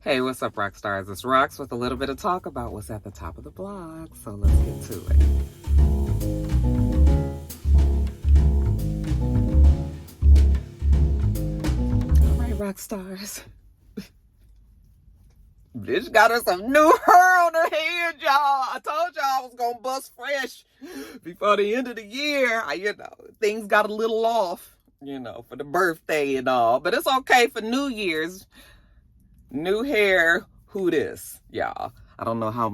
Hey, what's up, Roxstars? It's Rox with a little bit of talk about what's at the top of the blog. So let's get to it. All right, Roxstars. Bitch got her some new hair on her head, y'all. I told y'all I was gonna bust fresh before the end of the year. Things got a little off, for the birthday and all. But it's okay for New Year's. New hair, who this, y'all? I don't know how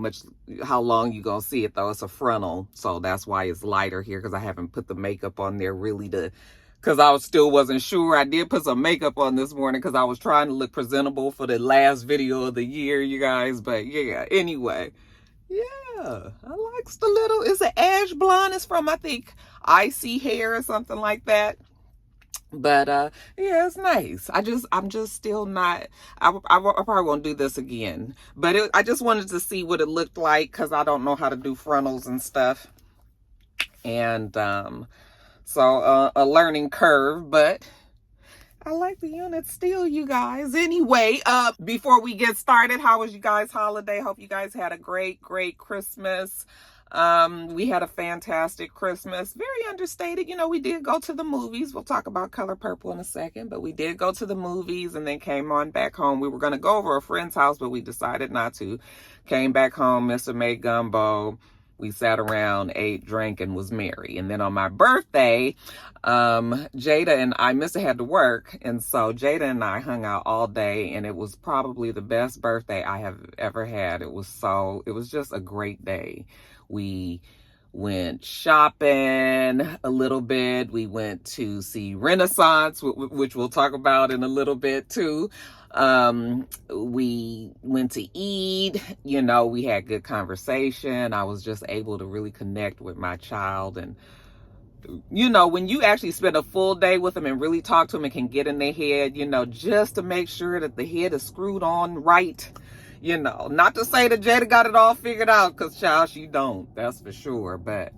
long you gonna see it though. It's a frontal, so that's why it's lighter here, because I haven't put the makeup on there really because I still wasn't sure. I did put some makeup on this morning because I was trying to look presentable for the last video of the year, you guys. But yeah, anyway, yeah, I likes the little, it's an ash blonde. It's from, I think, Icy Hair or something like that. But yeah, it's nice. I'm just still not, I probably won't do this again, but I just wanted to see what it looked like, because I don't know how to do frontals and stuff. And so a learning curve, but I like the unit still, you guys. Anyway, before we get started, how was you guys' holiday? Hope you guys had a great Christmas. We had a fantastic Christmas. Very understated. We did go to the movies. We'll talk about ColorPurple in a second, but we did go to the movies and then came on back home. We were going to go over a friend's house, but we decided not to. Came back home, Mr. made gumbo. We sat around, ate, drank, and was merry. And then on my birthday, Jada and I, Mr. had to work, and so Jada and I hung out all day, and it was probably the best birthday I have ever had. It was just a great day. We went shopping a little bit. We went to see Renaissance, which we'll talk about in a little bit too. We went to eat, we had good conversation. I was just able to really connect with my child. And, when you actually spend a full day with them and really talk to them and can get in their head, just to make sure that the head is screwed on right. Not to say that Jada got it all figured out, because child, she don't, that's for sure. But,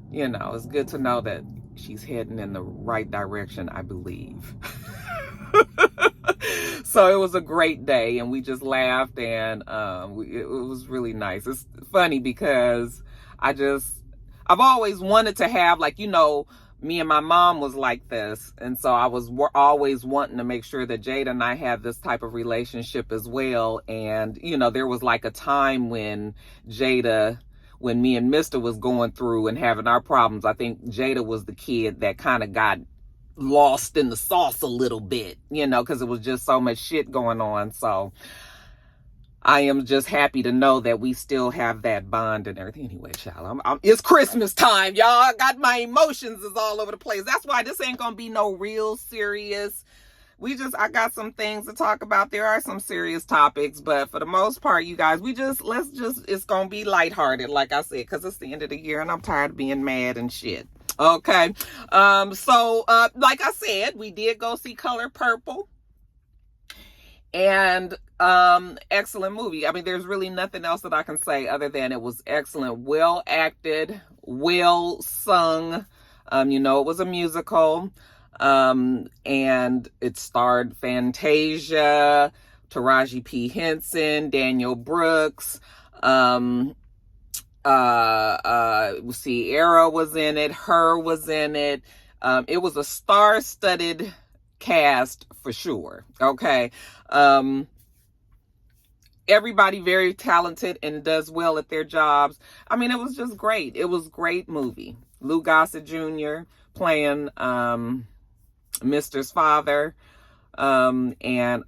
it's good to know that she's heading in the right direction, I believe. So it was a great day, and we just laughed, and it was really nice. It's funny because I've always wanted to have, me and my mom was like this, and so I was always wanting to make sure that Jada and I had this type of relationship as well. And there was a time when me and Mr. was going through and having our problems. I think Jada was the kid that kind of got lost in the sauce a little bit, because it was just so much shit going on. So I am just happy to know that we still have that bond and everything. Anyway, child, it's Christmas time, y'all. I got my emotions is all over the place. That's why this ain't gonna be no real serious. I got some things to talk about. There are some serious topics, but for the most part, you guys, it's gonna be lighthearted, like I said, because it's the end of the year and I'm tired of being mad and shit. Okay. So like I said, we did go see ColorPurple. And excellent movie. I mean, there's really nothing else that I can say other than it was excellent. Well acted, well sung. It was a musical. And it starred Fantasia, Taraji P. Henson, Daniel Brooks, Sierra was in it, Her was in it. It was a star-studded cast for sure. Okay. Everybody very talented and does well at their jobs. I mean, it was just great. It was a great movie. Lou Gossett Jr. playing Mr.'s father, and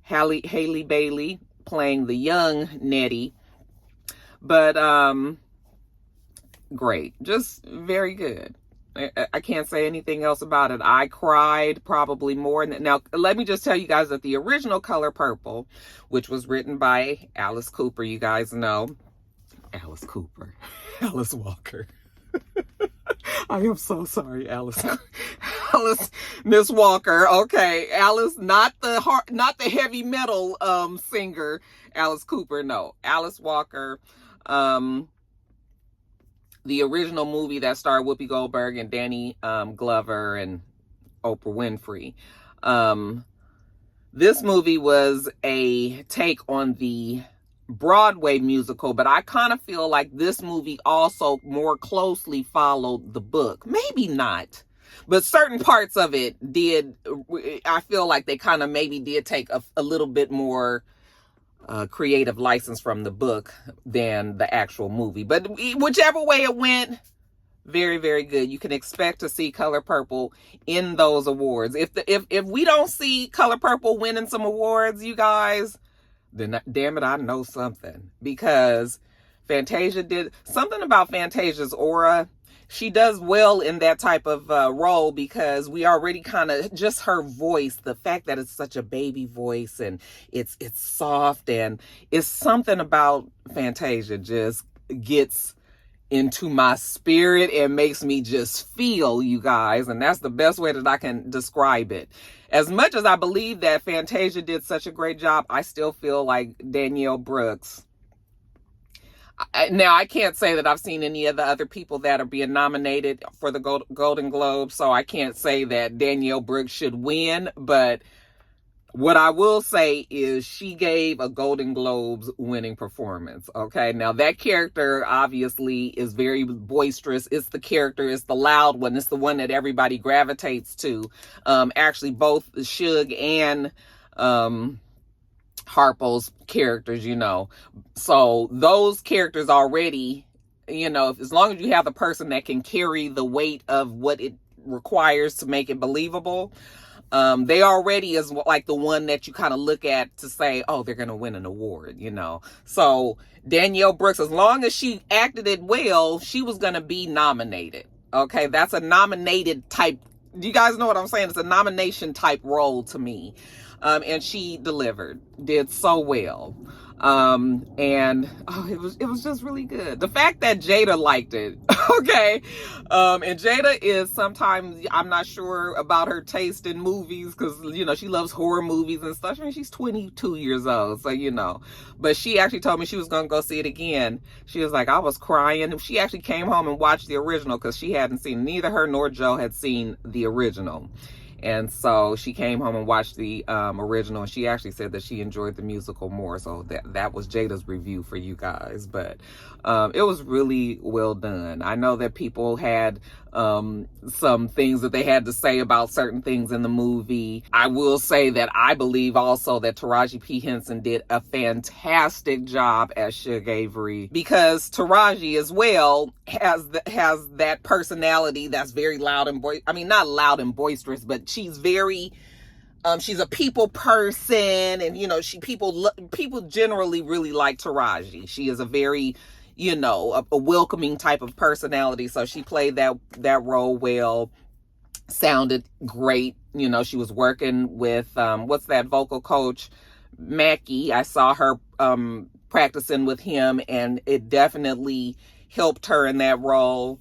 Halle Bailey playing the young Nettie. But great, just very good. I can't say anything else about it. I cried probably more. Now, let me just tell you guys that the original ColorPurple, which was written by Alice Cooper, you guys know. Alice Cooper. Alice Walker. I am so sorry, Alice. Miss Walker. Okay, Alice, not the heavy metal singer, Alice Cooper. No, Alice Walker. The original movie that starred Whoopi Goldberg and Danny Glover and Oprah Winfrey. This movie was a take on the Broadway musical, but I kind of feel like this movie also more closely followed the book. Maybe not, but certain parts of it did. I feel like they kind of maybe did take a little bit more creative license from the book than the actual movie. But whichever way it went, very, very good. You can expect to see Color Purple in those awards. If we don't see Color Purple winning some awards, you guys, then damn it, I know something. Because Fantasia did something about Fantasia's aura. She does well in that type of role, because we already kind of, just her voice, the fact that it's such a baby voice and it's soft, and it's something about Fantasia just gets into my spirit and makes me just feel, you guys. And that's the best way that I can describe it. As much as I believe that Fantasia did such a great job, I still feel like Danielle Brooks. Now, I can't say that I've seen any of the other people that are being nominated for the Golden Globe, so I can't say that Danielle Brooks should win, but what I will say is she gave a Golden Globes winning performance, okay? Now, that character obviously is very boisterous. It's the character, it's the loud one. It's the one that everybody gravitates to. Actually, both Suge and Harpo's characters, you know. So those characters already, you know, as long as you have the person that can carry the weight of what it requires to make it believable, they already is like the one that you kind of look at to say, oh, they're going to win an award, you know. So Danielle Brooks, as long as she acted it well, she was going to be nominated. Okay, that's a nominated type. You guys know what I'm saying? It's a nomination type role to me. And she did so well. And it was just really good. The fact that Jada liked it, okay. And Jada is sometimes, I'm not sure about her taste in movies, because, you know, she loves horror movies and stuff. I mean, she's 22 years old, so, you know. But she actually told me she was going to go see it again. She was like, I was crying. She actually came home and watched the original, because she hadn't seen, neither her nor Joe had seen the original. And so she came home and watched the original, and she actually said that she enjoyed the musical more. So that was Jada's review for you guys. But it was really well done. I know that people had some things that they had to say about certain things in the movie. I will say that I believe also that Taraji P. Henson did a fantastic job as Suge Avery, because Taraji as well has that personality that's very loud and not loud and boisterous, but she's very she's a people person, and you know, people generally really like Taraji. She is a very, you know, a welcoming type of personality, so she played that role well. Sounded great. You know, she was working with what's that vocal coach, Mackie. I saw her practicing with him, and it definitely helped her in that role,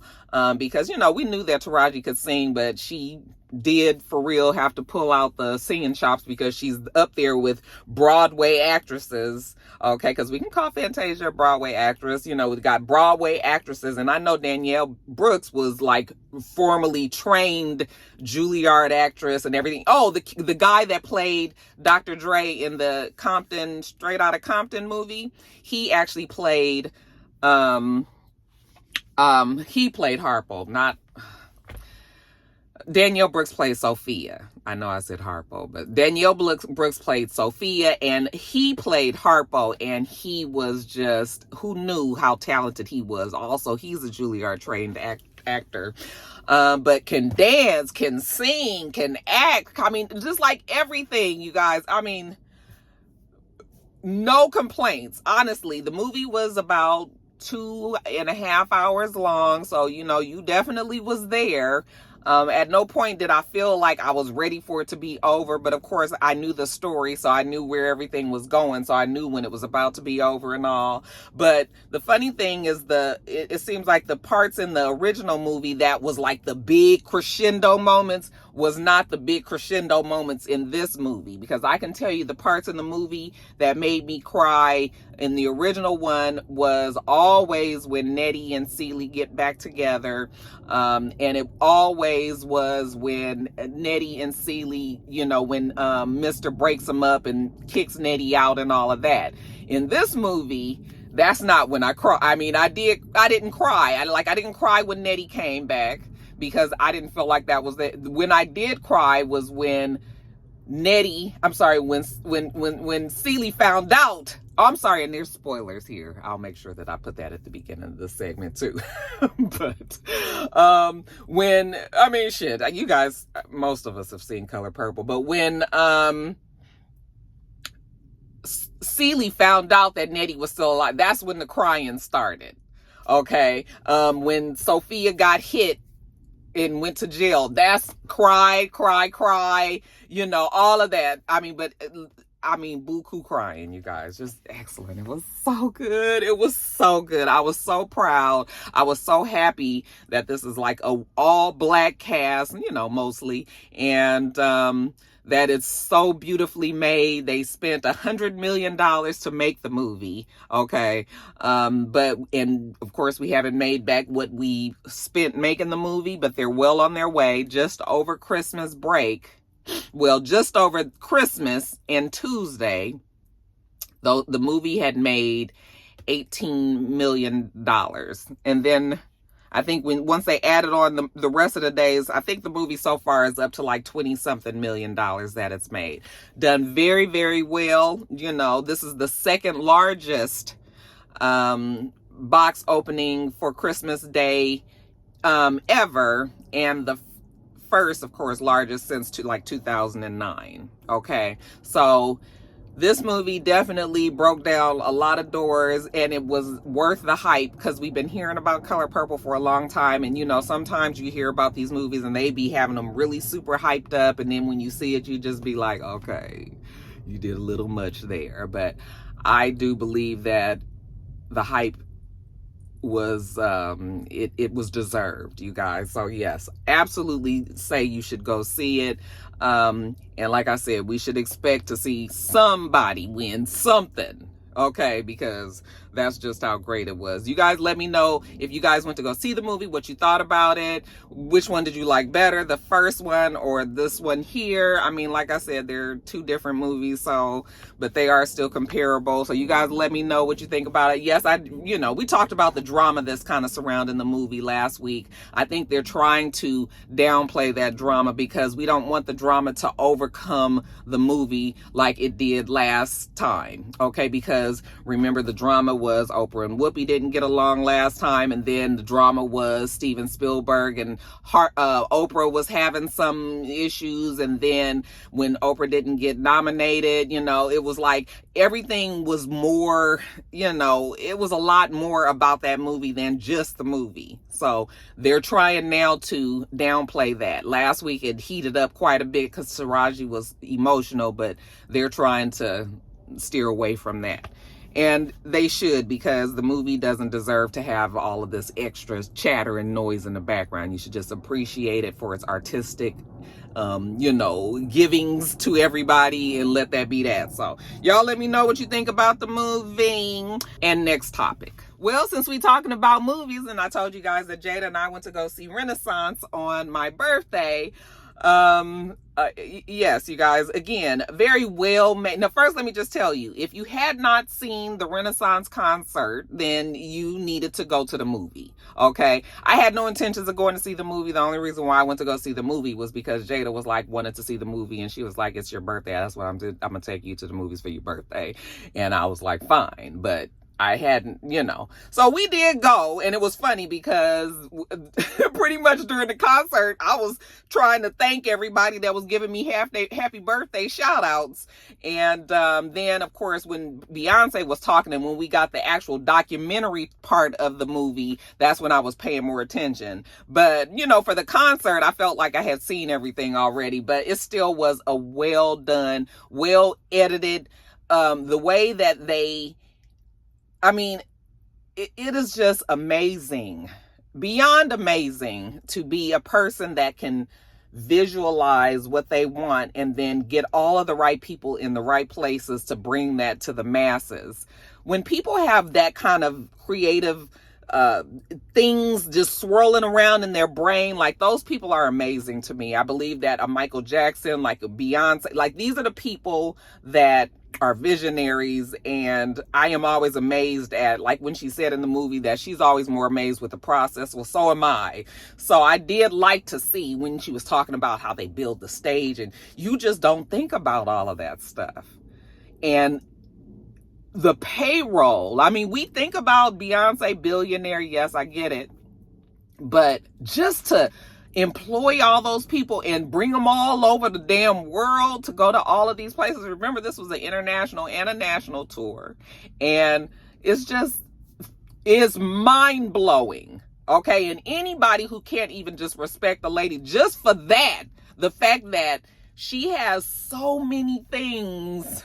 because, you know, we knew that Taraji could sing, but she did for real have to pull out the singing chops, because she's up there with Broadway actresses, okay? Because we can call Fantasia a Broadway actress. You know, we've got Broadway actresses, and I know Danielle Brooks was like formally trained Juilliard actress and everything. Oh, the guy that played Dr. Dre in the Straight Outta Compton movie, he actually played he played Harpo, not Danielle Brooks played Sophia. I know I said Harpo, but Danielle Brooks played Sophia, and he played Harpo, and he was just, who knew how talented he was. Also, he's a Juilliard trained actor, but can dance, can sing, can act. I mean, just like everything, you guys. I mean, no complaints. Honestly, the movie was about 2.5 hours long, so, you know, you definitely was there. At no point did I feel like I was ready for it to be over, but of course I knew the story, so I knew where everything was going, so I knew when it was about to be over and all. But the funny thing is, it seems like the parts in the original movie that was like the big crescendo moments was not the big crescendo moments in this movie, because I can tell you the parts in the movie that made me cry in the original one was always when Nettie and Celie get back together, and it always always was when Nettie and Celie, you know, when Mr. breaks them up and kicks Nettie out and all of that. In this movie, that's not when I cry. I mean, I didn't cry. I didn't cry when Nettie came back, because I didn't feel like that was the, when I did cry was when when Celie found out. Oh, I'm sorry, and there's spoilers here. I'll make sure that I put that at the beginning of the segment too. But you guys, most of us have seen Color Purple, but when Celie found out that Nettie was still alive, that's when the crying started. Okay. When Sophia got hit and went to jail, that's cry, you know, all of that. Buku crying, you guys. Just excellent. It was so good. It was so good. I was so proud. I was so happy that this is like a all black cast, you know, mostly. And, that it's so beautifully made. They spent $100 million to make the movie. Okay. And of course we haven't made back what we spent making the movie, but they're well on their way. Just over Christmas break. Well, just over Christmas and Tuesday, though, the movie had made $18 million. And then I think once they added on the rest of the days, I think the movie so far is up to like 20-something million dollars that it's made. Done very, very well. You know, this is the second largest box opening for Christmas Day ever, and the first, of course, largest since 2009. Okay, so this movie definitely broke down a lot of doors, and it was worth the hype, because we've been hearing about Color Purple for a long time. And you know, sometimes you hear about these movies and they be having them really super hyped up, and then when you see it, you just be like, okay, you did a little much there. But I do believe that the hype was it was deserved, you guys. So yes, absolutely say you should go see it. And like I said, we should expect to see somebody win something, okay, because that's just how great it was. You guys let me know if you guys went to go see the movie, what you thought about it. Which one did you like better, the first one or this one here? I mean, like I said, they're two different movies, so, but they are still comparable. So you guys let me know what you think about it. Yes, we talked about the drama that's kind of surrounding the movie last week. I think they're trying to downplay that drama, because we don't want the drama to overcome the movie like it did last time, okay? Because remember, the drama was Oprah and Whoopi didn't get along last time, and then the drama was Steven Spielberg and Oprah was having some issues, and then when Oprah didn't get nominated, you know, it was like everything was more, you know, it was a lot more about that movie than just the movie. So they're trying now to downplay that. Last week it heated up quite a bit because Taraji was emotional, but they're trying to steer away from that. And they should, because the movie doesn't deserve to have all of this extra chatter and noise in the background. You should just appreciate it for its artistic, givings to everybody, and let that be that. So y'all let me know what you think about the movie. And next topic. Well, since we're talking about movies, and I told you guys that Jada and I went to go see Renaissance on my birthday. Yes, you guys, again, very well made. Now, first, let me just tell you, if you had not seen the Renaissance concert, then you needed to go to the movie. Okay. I had no intentions of going to see the movie. The only reason why I went to go see the movie was because Jada was like, wanted to see the movie, and she was like, it's your birthday. That's what I'm going to take you to the movies for your birthday. And I was like, fine. But I hadn't, so we did go, and it was funny because pretty much during the concert, I was trying to thank everybody that was giving me happy birthday shout outs. And then, of course, when Beyonce was talking, and when we got the actual documentary part of the movie, that's when I was paying more attention. But, for the concert, I felt like I had seen everything already, but it still was a well done, well edited, the way that it is just amazing, beyond amazing, to be a person that can visualize what they want and then get all of the right people in the right places to bring that to the masses. When people have that kind of creative things just swirling around in their brain. Like, those people are amazing to me. I believe that a Michael Jackson, like a Beyonce, like, these are the people that are visionaries. And I am always amazed at, like when she said in the movie that she's always more amazed with the process. Well, so am I. So I did like to see when she was talking about how they build the stage, and you just don't think about all of that stuff. And the payroll, I mean, we think about Beyonce, billionaire, yes, I get it, but just to employ all those people and bring them all over the damn world to go to all of these places. Remember, this was an international and a national tour, and it's mind-blowing. Okay, and anybody who can't even just respect the lady just for that, the fact that she has so many things,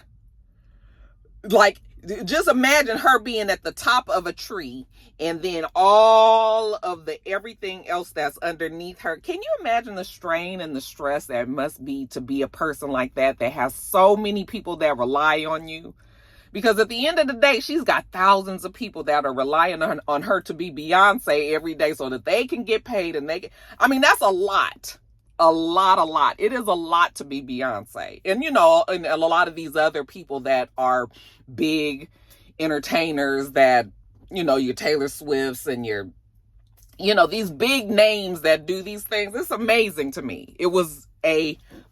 like, just imagine her being at the top of a tree and then all of the everything else that's underneath her. Can you imagine the strain and the stress that must be to be a person like that has so many people that rely on you? Because at the end of the day, she's got thousands of people that are relying on her to be Beyonce every day so that they can get paid, and I mean, that's a lot. A lot. It is a lot to be Beyonce. And, you know, and a lot of these other people that are big entertainers that, you know, your Taylor Swifts and your, you know, these big names that do these things. It's amazing to me. It was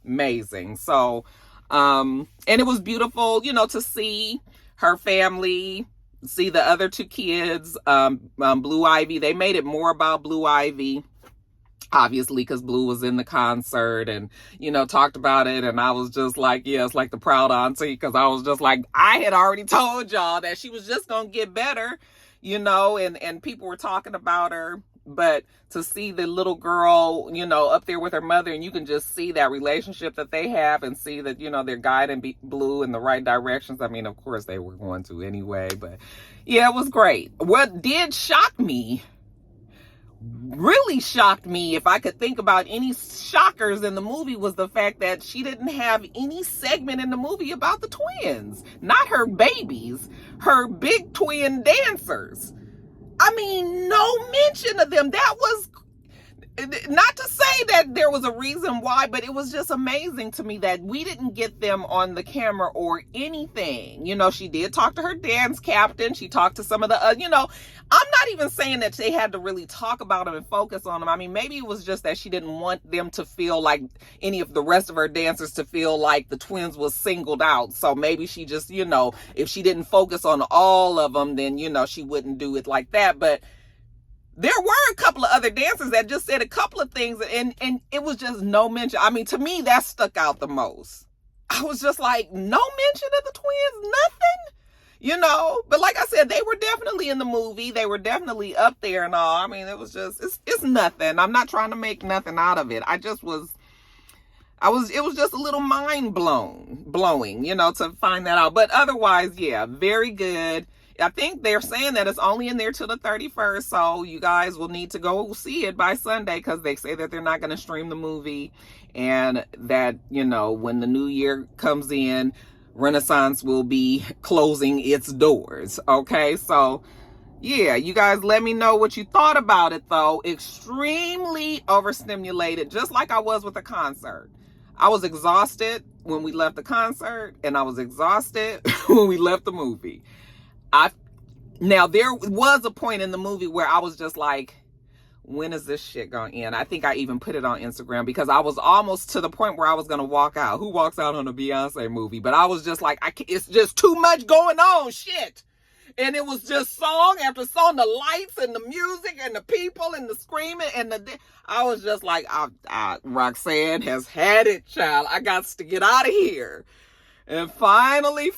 amazing. So, and it was beautiful, you know, to see her family, see the other two kids, Blue Ivy. They made it more about Blue Ivy, obviously, because Blue was in the concert and, you know, talked about it. And I was just like, yeah, it's like the proud auntie, because I was just like, I had already told y'all that she was just going to get better, you know, and people were talking about her. But to see the little girl, you know, up there with her mother, and you can just see that relationship that they have and see that, you know, they're guiding Blue in the right directions. I mean, of course they were going to anyway, but yeah, it was great. What did shock me, really shocked me, if I could think about any shockers in the movie, was the fact that she didn't have any segment in the movie about the twins. Not her babies, her big twin dancers. I mean, no mention of them. That was, not to say that there was a reason why, but it was just amazing to me that we didn't get them on the camera or anything. You know, she did talk to her dance captain. She talked to some of the, you know, I'm not even saying that they had to really talk about them and focus on them. I mean, maybe it was just that she didn't want them to feel like, any of the rest of her dancers to feel like the twins was singled out. So maybe she just, you know, if she didn't focus on all of them, then, you know, she wouldn't do it like that. But there were a couple of other dancers that just said a couple of things, and it was just no mention. I mean, to me, that stuck out the most. I was just like, no mention of the twins, nothing, you know. But like I said, they were definitely in the movie. They were definitely up there and all. I mean, it was just, it's nothing. I'm not trying to make nothing out of it. It was just a little mind blowing, you know, to find that out. But otherwise, yeah, very good. I think they're saying that it's only in there till the 31st, so you guys will need to go see it by Sunday, because they say that they're not going to stream the movie, and that, you know, when the new year comes in, Renaissance will be closing its doors. Okay, so yeah, you guys let me know what you thought about it, though. Extremely overstimulated, just like I was with the concert. I was exhausted when we left the concert, and I was exhausted when we left the movie. Now, there was a point in the movie where I was just like, when is this shit going to end? I think I even put it on Instagram, because I was almost to the point where I was going to walk out. Who walks out on a Beyonce movie? But I was just like, it's just too much going on, shit. And it was just song after song, the lights and the music and the people and the screaming and I was just like, Roxanne has had it, child. I got to get out of here. And finally,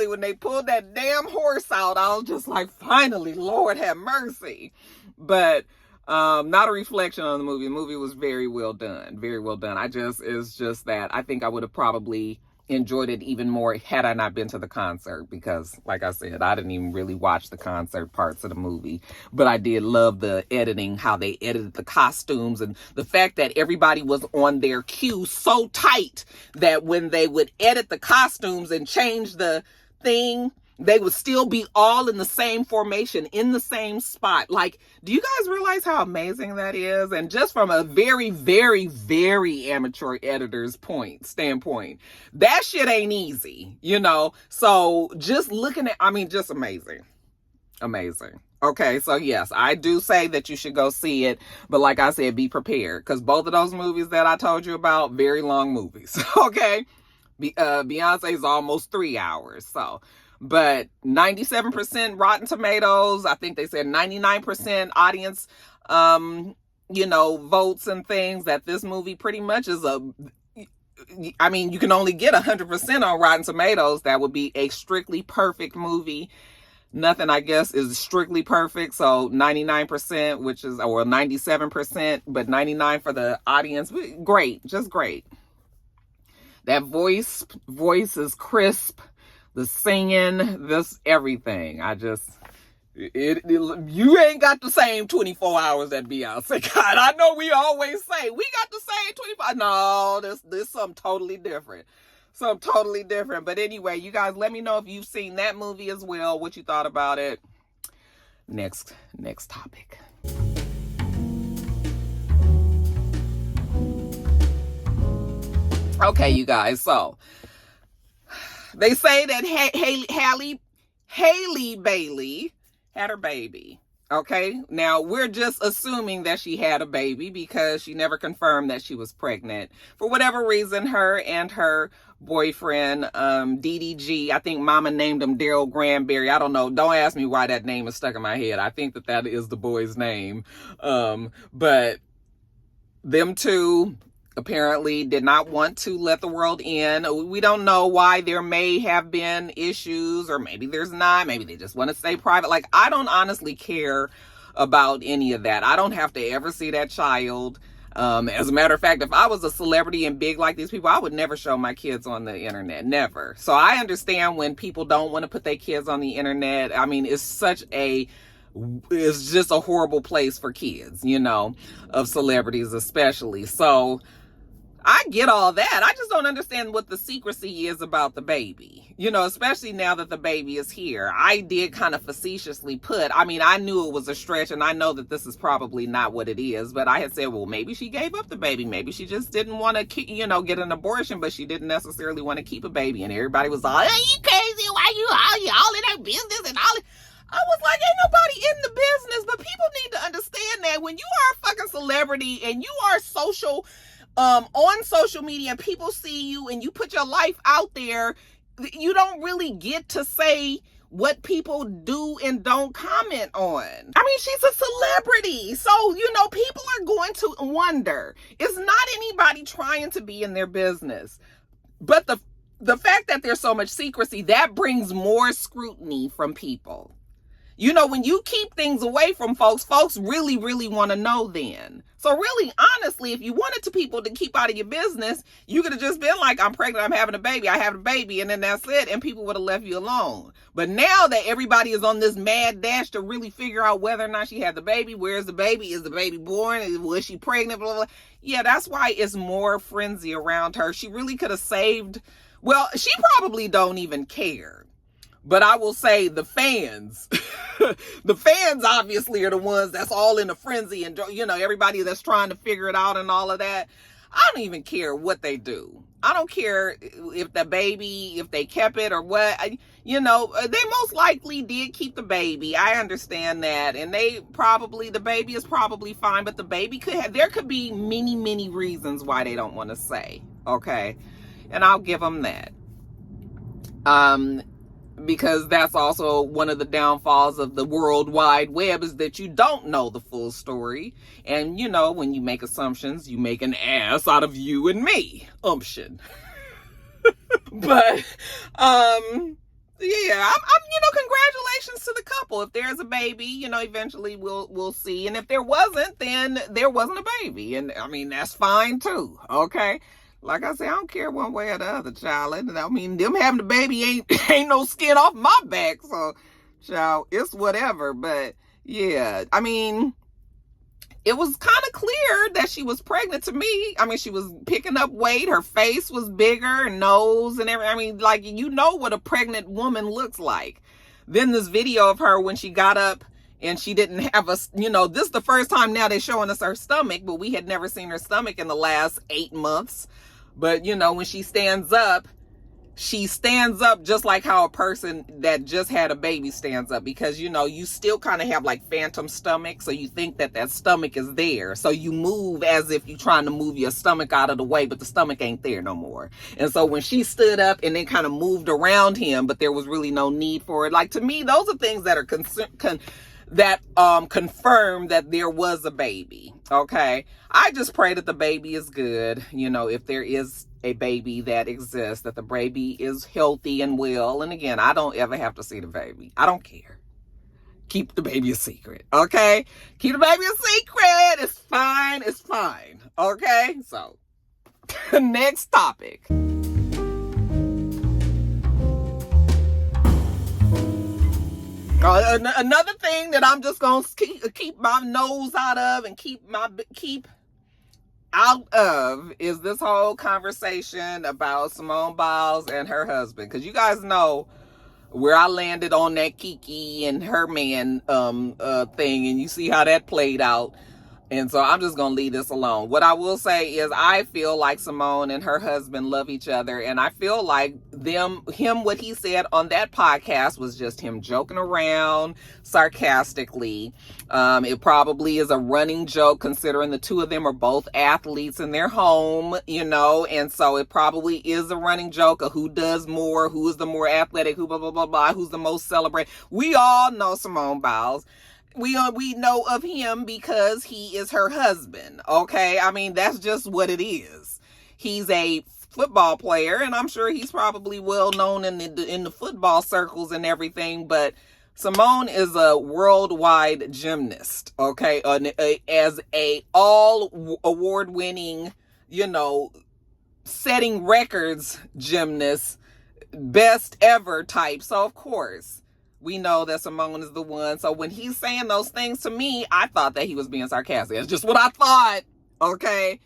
when they pulled that damn horse out, I was just like, finally, Lord have mercy. But not a reflection on the movie. The movie was very well done. Very well done. It's just that I think I would have probably enjoyed it even more had I not been to the concert, because like I said, I didn't even really watch the concert parts of the movie, but I did love the editing, how they edited the costumes, and the fact that everybody was on their cue so tight that when they would edit the costumes and change the thing, they would still be all in the same formation, in the same spot. Like, do you guys realize how amazing that is? And just from a very, very, very amateur editor's standpoint, that shit ain't easy, you know? So just looking at, I mean, just amazing. Amazing. Okay, so yes, I do say that you should go see it, but like I said, be prepared, because both of those movies that I told you about, very long movies. Okay, Beyonce's almost 3 hours, so. But 97% Rotten Tomatoes, I think they said 99% audience, you know, votes and things, that this movie pretty much is I mean, you can only get 100% on Rotten Tomatoes. That would be a strictly perfect movie. Nothing, I guess, is strictly perfect. So 99%, which is, or 97%, but 99 for the audience. Great, just great. That voice is crisp. The singing, this everything. You ain't got the same 24 hours that Beyonce got. I know we always say we got the same 25. No, this something totally different. Something totally different. But anyway, you guys, let me know if you've seen that movie as well, what you thought about it. Next topic. Okay, you guys, so they say that Halle Bailey had her baby. Okay, now we're just assuming that she had a baby because she never confirmed that she was pregnant. For whatever reason, her and her boyfriend, DDG, I think mama named him Daryl Granberry. I don't know. Don't ask me why that name is stuck in my head. I think that is the boy's name. But them two apparently did not want to let the world in. We don't know why. There may have been issues, or maybe there's not. Maybe they just want to stay private. Like, I don't honestly care about any of that. I don't have to ever see that child. As a matter of fact, if I was a celebrity and big like these people, I would never show my kids on the internet. Never. So I understand when people don't want to put their kids on the internet. I mean, it's just a horrible place for kids, you know, of celebrities especially. So I get all that. I just don't understand what the secrecy is about the baby, you know, especially now that the baby is here. I did kind of facetiously put, I mean, I knew it was a stretch, and I know that this is probably not what it is, but I had said, well, maybe she gave up the baby. Maybe she just didn't want to, you know, get an abortion, but she didn't necessarily want to keep a baby. And everybody was like, hey, you crazy? Why you all in her business and all? I was like, ain't nobody in the business, but people need to understand that when you are a fucking celebrity and you are on social media and people see you and you put your life out there, you don't really get to say what people do and don't comment on. I mean, she's a celebrity. So, you know, people are going to wonder. It's not anybody trying to be in their business. But the fact that there's so much secrecy, that brings more scrutiny from people. You know, when you keep things away from folks really, really want to know then. So really, honestly, if you wanted people to keep out of your business, you could have just been like, I'm pregnant, I'm having a baby, I have a baby, and then that's it, and people would have left you alone. But now that everybody is on this mad dash to really figure out whether or not she had the baby, where's the baby, is the baby born, was she pregnant, blah, blah, blah. Yeah, that's why it's more frenzy around her. She really could have saved, well, she probably don't even care. But I will say the fans, the fans obviously are the ones that's all in a frenzy, and, you know, everybody that's trying to figure it out and all of that. I don't even care what they do. I don't care if the baby, if they kept it or what. You know, they most likely did keep the baby. I understand that. And the baby is probably fine, but the baby there could be many, many reasons why they don't want to say. Okay. And I'll give them that. Because that's also one of the downfalls of the World Wide Web, is that you don't know the full story. And, you know, when you make assumptions, you make an ass out of you and me. Umption. But, yeah, I'm, you know, congratulations to the couple. If there's a baby, you know, eventually we'll see. And if there wasn't, then there wasn't a baby. And, I mean, that's fine, too. Okay? Like I said, I don't care one way or the other, child. I mean, them having the baby ain't no skin off my back. So, child, it's whatever. But, yeah, I mean, it was kind of clear that she was pregnant to me. I mean, she was picking up weight. Her face was bigger, nose and everything. I mean, like, you know what a pregnant woman looks like. Then this video of her when she got up and she didn't have a, this is the first time now they're showing us her stomach, but we had never seen her stomach in the last 8 months. But, when she stands up just like how a person that just had a baby stands up, because, you still kind of have like phantom stomach. So you think that stomach is there. So you move as if you're trying to move your stomach out of the way, but the stomach ain't there no more. And so when she stood up and then kind of moved around him, but there was really no need for it. Like, to me, those are things that are confirm that there was a baby. Okay. I just pray that the baby is good. If there is a baby that exists, that the baby is healthy and well. And again, I don't ever have to see the baby. I don't care. Keep the baby a secret. Okay. Keep the baby a secret. It's fine. It's fine. Okay. So next topic. Another thing that I'm just gonna keep my nose out of and keep out of is this whole conversation about Simone Biles and her husband. Because you guys know where I landed on that Kiki and her man thing, and you see how that played out. And so I'm just going to leave this alone. What I will say is I feel like Simone and her husband love each other. And I feel like what he said on that podcast was just him joking around sarcastically. It probably is a running joke considering the two of them are both athletes in their home, and so it probably is a running joke of who does more, who is the more athletic, who blah, blah, blah, blah, who's the most celebrated. We all know Simone Biles. We know of him because he is her husband, okay? I mean, that's just what it is. He's a football player, and I'm sure he's probably well known in the football circles and everything, but Simone is a worldwide gymnast, okay? As a all award-winning, setting records gymnast, best ever type. So, of course, we know that Simone is the one. So when he's saying those things to me, I thought that he was being sarcastic. It's just what I thought, okay?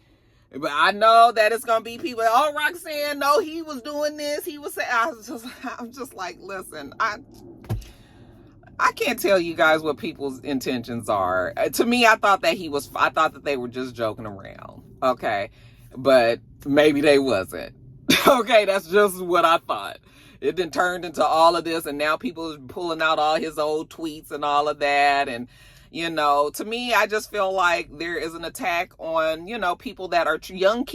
But I know that it's going to be people, oh, Roxanne, no, he was doing this. He was saying, I'm just like, listen, I can't tell you guys what people's intentions are. To me, I thought that they were just joking around, okay? But maybe they wasn't. Okay, that's just what I thought. It then turned into all of this, and now people are pulling out all his old tweets and all of that. And, to me, I just feel like there is an attack on, people that are young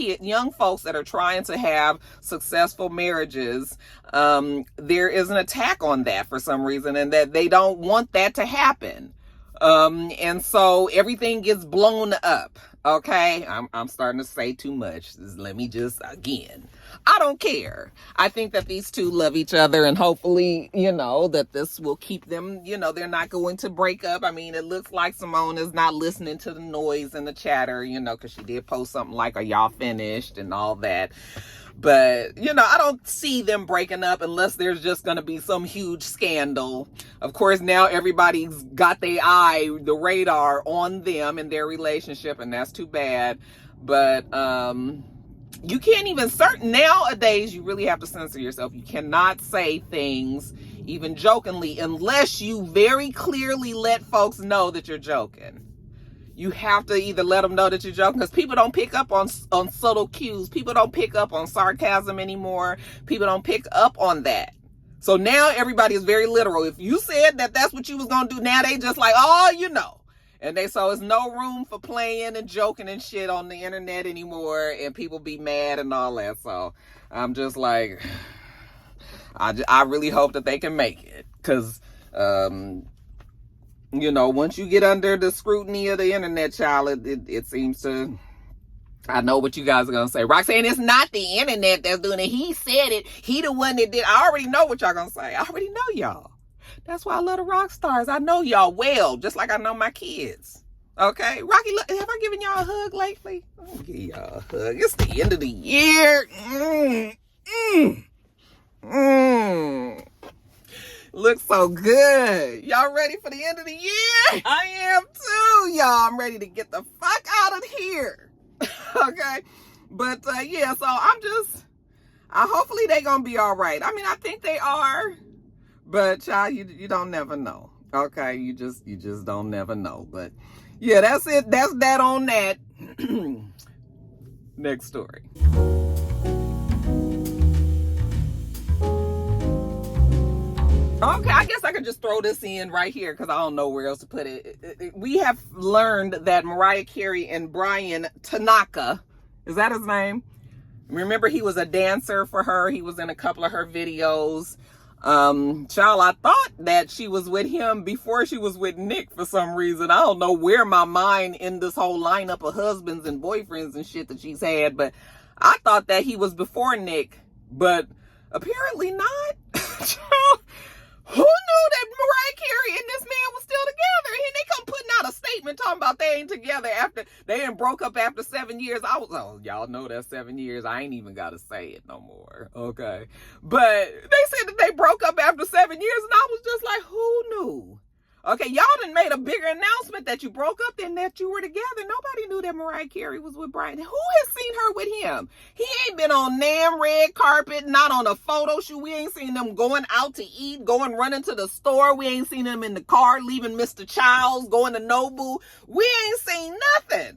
folks that are trying to have successful marriages. There is an attack on that for some reason, and that they don't want that to happen. And so everything gets blown up. Okay, I'm starting to say too much. Let me just, again, I don't care. I think that these two love each other, and hopefully, that this will keep them, they're not going to break up. I mean, it looks like Simone is not listening to the noise and the chatter, because she did post something like, are y'all finished and all that. But, I don't see them breaking up unless there's just going to be some huge scandal. Of course, now everybody's got the radar on them and their relationship, and that's too bad. But you can't even, nowadays, you really have to censor yourself. You cannot say things, even jokingly, unless you very clearly let folks know that you're joking. You have to either let them know that you're joking, because people don't pick up on subtle cues. People don't pick up on sarcasm anymore. People don't pick up on that. So now everybody is very literal. If you said that that's what you was going to do, now they just like, oh, And so it's no room for playing and joking and shit on the internet anymore, and people be mad and all that. So I'm just like, I really hope that they can make it, because once you get under the scrutiny of the internet, child, it seems to, I know what you guys are going to say. Roxanne, it's not the internet that's doing it. He said it. He the one that did. I already know what y'all going to say. I already know y'all. That's why I love the Roxstars. I know y'all well, just like I know my kids. Okay? Rocky, look, have I given y'all a hug lately? I'll give y'all a hug. It's the end of the year. Looks so good. Y'all ready for the end of the year? I am too, y'all. I'm ready to get the fuck out of here. Okay? But, so hopefully they gonna be all right. I mean, I think they are. But child, you don't never know. Okay, you just don't never know. But yeah, that's it. That's that on that. Next story. Okay, I guess I could just throw this in right here because I don't know where else to put it. We have learned that Mariah Carey and Brian Tanaka, is that his name? Remember, he was a dancer for her. He was in a couple of her videos. Child, I thought that she was with him before she was with Nick for some reason. I don't know where my mind in this whole lineup of husbands and boyfriends and shit that she's had, but I thought that he was before Nick, but apparently not. Who knew that Mariah Carey and this man was still together? And they come putting out a statement talking about they ain't together after they ain't broke up after 7 years. I was, oh, y'all know that's 7 years. I ain't even got to say it no more. Okay. But they said that they broke up after 7 years, and I was just like, who knew? Okay, y'all done made a bigger announcement that you broke up than that you were together. Nobody knew that Mariah Carey was with Brian. Who has seen her with him? He ain't been on damn red carpet, not on a photo shoot. We ain't seen them going out to eat, going running to the store. We ain't seen them in the car, leaving Mr. Childs, going to Nobu. We ain't seen nothing. And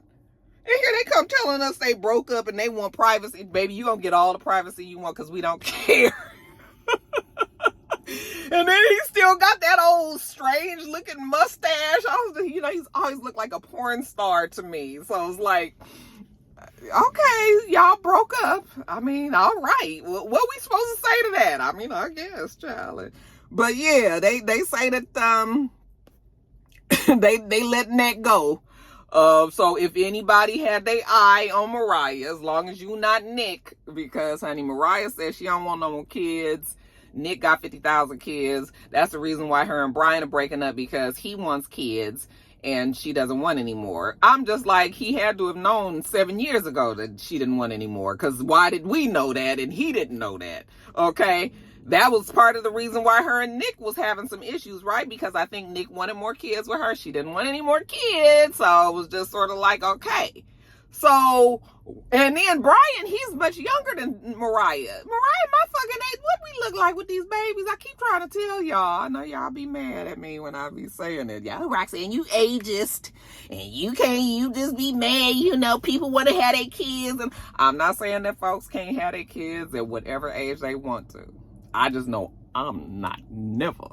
here they come telling us they broke up and they want privacy. Baby, you gonna get all the privacy you want because we don't care. And then he still got that old strange looking mustache. He's always looked like a porn star to me. So it's like, okay, y'all broke up. I mean, all right. What we supposed to say to that? I mean, I guess, child. But yeah, they say that they letting that go. So if anybody had their eye on Mariah, as long as you not Nick, because honey, Mariah says she don't want no more kids. Nick got 50,000 kids. That's the reason why her and Brian are breaking up, because he wants kids and she doesn't want any more. I'm just like, he had to have known 7 years ago that she didn't want any more, because why did we know that and he didn't know that? Okay, that was part of the reason why her and Nick was having some issues, right? Because I think Nick wanted more kids with her. She didn't want any more kids, so it was just sort of like, okay. So, and then Brian, he's much younger than Mariah. Mariah, my fucking age. What we look like with these babies? I keep trying to tell y'all. I know y'all be mad at me when I be saying it. Y'all, Roxanne, you ageist. And you just be mad. People want to have their kids. And I'm not saying that folks can't have their kids at whatever age they want to. I just know I'm not never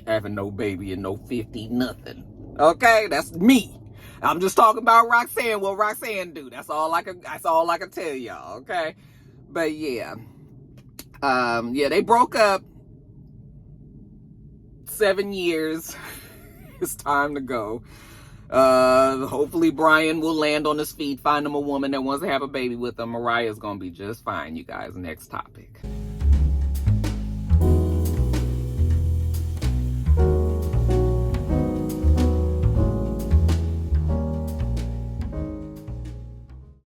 having no baby and no 50 nothing. Okay? That's me. I'm just talking about Roxanne, what Roxanne do. That's all I can tell y'all, okay? But yeah. They broke up 7 years. It's time to go. Hopefully Brian will land on his feet, find him a woman that wants to have a baby with him. Mariah's gonna be just fine, you guys. Next topic.